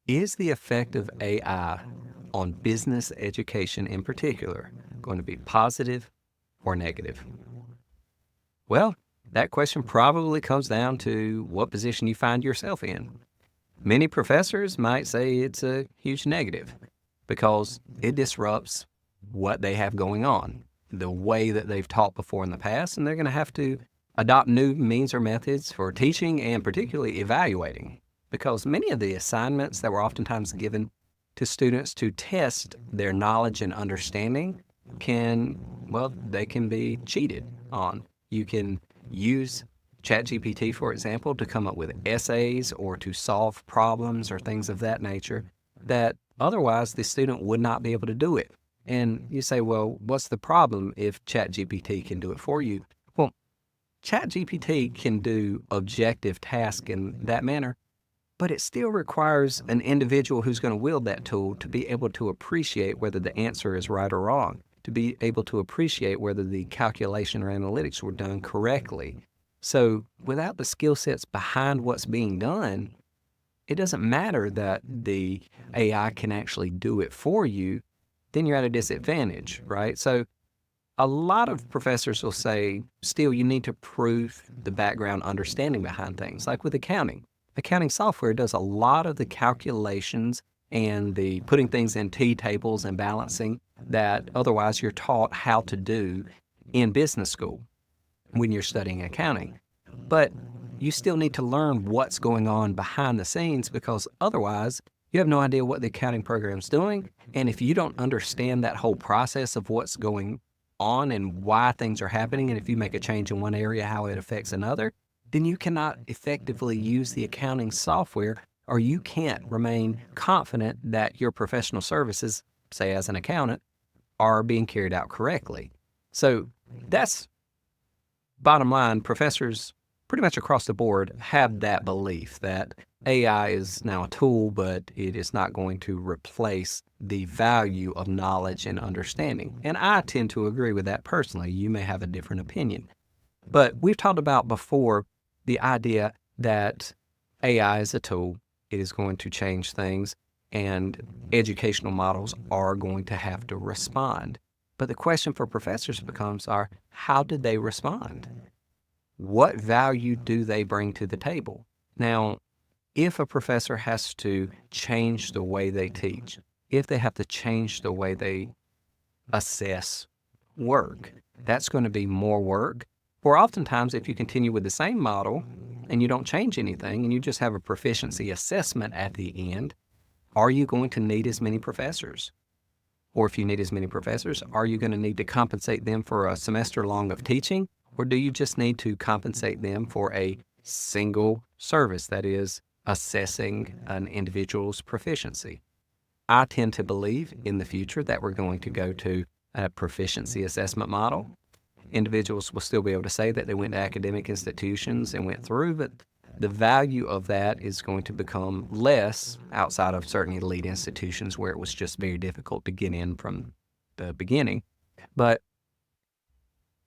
Is the effect of AI on business education in particular going to be positive or negative? Well, that question probably comes down to what position you find yourself in. Many professors might say it's a huge negative because it disrupts what they have going on, the way that they've taught before in the past, and they're going to have to adopt new means or methods for teaching and particularly evaluating. Because many of the assignments that were oftentimes given to students to test their knowledge and understanding they can be cheated on. You can use ChatGPT, for example, to come up with essays or to solve problems or things of that nature that otherwise the student would not be able to do it. And you say, well, what's the problem if ChatGPT can do it for you? Well, ChatGPT can do objective tasks in that manner, but it still requires an individual who's going to wield that tool to be able to appreciate whether the answer is right or wrong, to be able to appreciate whether the calculation or analytics were done correctly. So without the skill sets behind what's being done, it doesn't matter that the AI can actually do it for you, then you're at a disadvantage, right? So a lot of professors will say, still, you need to prove the background understanding behind things, like with accounting. Accounting software does a lot of the calculations and the putting things in T tables and balancing that otherwise you're taught how to do in business school when you're studying accounting. But you still need to learn what's going on behind the scenes because otherwise you have no idea what the accounting program's doing. And if you don't understand that whole process of what's going on and why things are happening, and if you make a change in one area, how it affects another, then you cannot effectively use the accounting software, or you can't remain confident that your professional services, say as an accountant, are being carried out correctly. So that's bottom line. Professors pretty much across the board have that belief that AI is now a tool, but it is not going to replace the value of knowledge and understanding. And I tend to agree with that personally. You may have a different opinion. But we've talked about before the idea that AI is a tool, it is going to change things, and educational models are going to have to respond. But the question for professors becomes how did they respond? What value do they bring to the table? Now, if a professor has to change the way they teach, if they have to change the way they assess work, that's going to be more work. Or oftentimes, if you continue with the same model and you don't change anything and you just have a proficiency assessment at the end, are you going to need as many professors? Or if you need as many professors, are you going to need to compensate them for a semester long of teaching? Or do you just need to compensate them for a single service, that is, assessing an individual's proficiency? I tend to believe in the future that we're going to go to a proficiency assessment model. Individuals will still be able to say that they went to academic institutions and went through, but the value of that is going to become less outside of certain elite institutions where it was just very difficult to get in from the beginning. But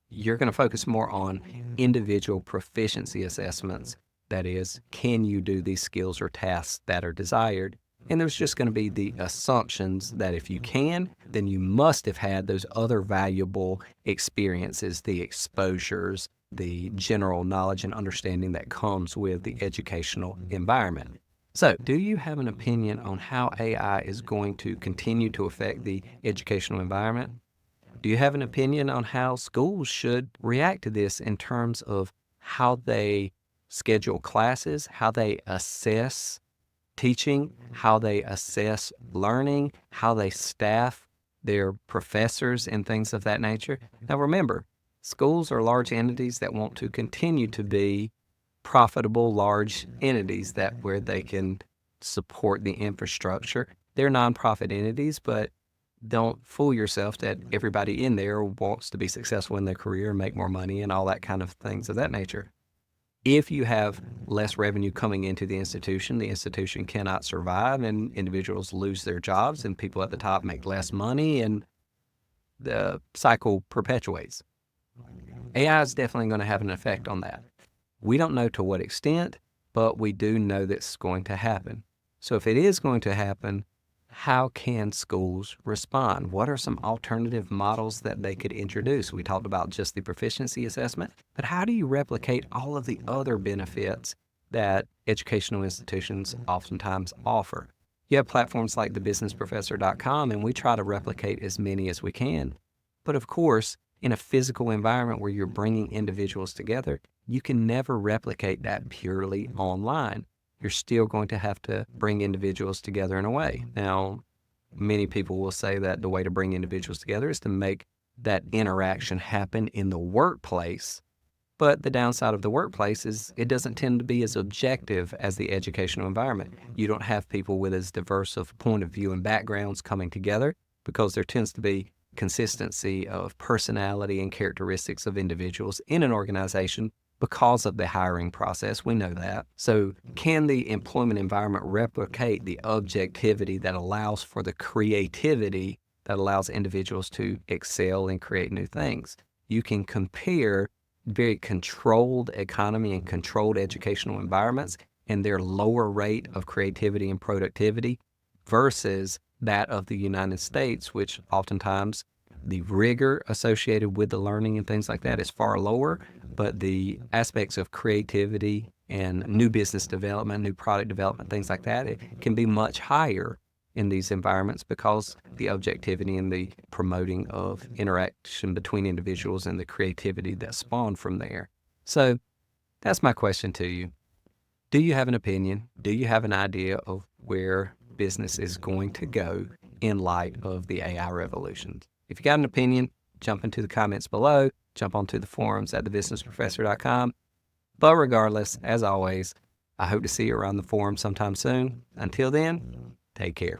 you're going to focus more on individual proficiency assessments. That is, can you do these skills or tasks that are desired? And there's just going to be the assumptions that if you can, then you must have had those other valuable experiences, the exposures, the general knowledge and understanding that comes with the educational environment. So, do you have an opinion on how AI is going to continue to affect the educational environment? Do you have an opinion on how schools should react to this in terms of how they schedule classes, how they assess teaching, how they assess learning, how they staff their professors and things of that nature? Now remember, schools are large entities that want to continue to be profitable, large entities where they can support the infrastructure. They're nonprofit entities, but don't fool yourself that everybody in there wants to be successful in their career and make more money and all that kind of things of that nature. If you have less revenue coming into the institution cannot survive and individuals lose their jobs and people at the top make less money and the cycle perpetuates. AI is definitely going to have an effect on that. We don't know to what extent, but we do know that's going to happen. So if it is going to happen, how can schools respond? What are some alternative models that they could introduce? We talked about just the proficiency assessment, but how do you replicate all of the other benefits that educational institutions oftentimes offer? You have platforms like thebusinessprofessor.com, and we try to replicate as many as we can. But of course, in a physical environment where you're bringing individuals together, you can never replicate that purely online. You're still going to have to bring individuals together in a way. Now, many people will say that the way to bring individuals together is to make that interaction happen in the workplace. But the downside of the workplace is it doesn't tend to be as objective as the educational environment. You don't have people with as diverse of point of view and backgrounds coming together because there tends to be consistency of personality and characteristics of individuals in an organization because of the hiring process. We know that. So can the employment environment replicate the objectivity that allows for the creativity that allows individuals to excel and create new things? You can compare very controlled economy and controlled educational environments and their lower rate of creativity and productivity versus that of the United States, which oftentimes the rigor associated with the learning and things like that is far lower, but the aspects of creativity and new business development, new product development, things like that, it can be much higher in these environments because the objectivity and the promoting of interaction between individuals and the creativity that spawned from there. So that's my question to you. Do you have an opinion? Do you have an idea of where business is going to go in light of the AI revolution? If you got an opinion, jump into the comments below, jump onto the forums at thebusinessprofessor.com. But regardless, as always, I hope to see you around the forum sometime soon. Until then, take care.